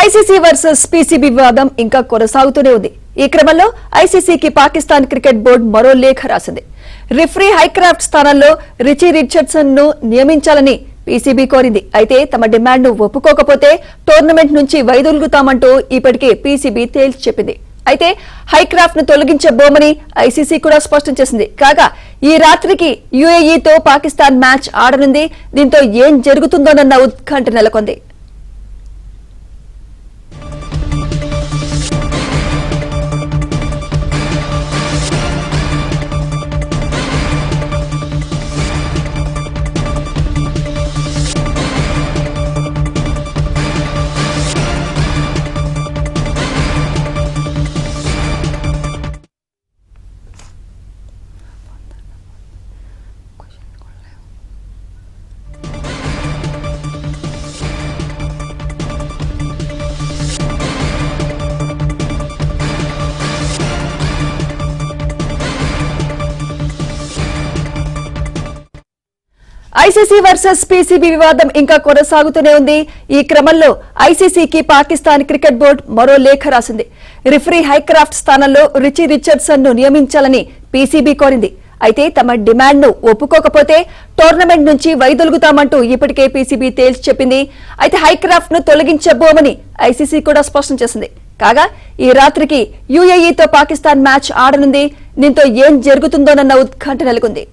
ICC versus PCB వివాదం ఇంకా కొనసాగుతూనే ఉంది. ఈ క్రమంలో ఐసీసీకి పాకిస్తాన్ క్రికెట్ బోర్డు మరో లేఖ రాసింది. రిఫరీ హైక్రాఫ్ట్ స్థానంలో రిచీ రిచర్డ్సన్ ను నియమించాలని పీసీబీ కోరింది. అయితే తమ డిమాండ్ ను ఒప్పుకోకపోతే టోర్నమెంట్ నుంచి వైదొలుగుతామంటూ ఇప్పటికే పీసీబీ తేల్చి చెప్పింది. అయితే హైక్రాఫ్ట్ ను తొలగించబోమని ఐసీసీ కూడా స్పష్టం చేసింది. కాగా ఈ రాత్రికి యూఏఈతో పాకిస్తాన్ మ్యాచ్ ఆడనుంది. దీంతో ఏం జరుగుతుందోనన్న ఉత్కంఠ నెలకొంది. ఐసీసీ వర్సెస్ పీసీబీ వివాదం ఇంకా కొనసాగుతూనే ఉంది. ఈ క్రమంలో ఐసీసీకి పాకిస్తాన్ క్రికెట్ బోర్డు మరో లేఖ రాసింది. రిఫరీ హైక్రాఫ్ట్ స్థానంలో రిచీ రిచర్డ్సన్ ను నియమించాలని పీసీబీ కోరింది. అయితే తమ డిమాండ్ ను ఒప్పుకోకపోతే టోర్నమెంట్ నుంచి వైదొలుగుతామంటూ ఇప్పటికే పీసీబీ తేల్చి చెప్పింది. అయితే హైక్రాఫ్ట్ ను తొలగించబోమని ఐసీసీ కూడా స్పష్టం చేసింది. కాగా ఈ రాత్రికి యూఏఈతో పాకిస్తాన్ మ్యాచ్ ఆడనుంది. దీంతో ఏం జరుగుతుందోనన్న ఉత్కంఠ నెలకొంది.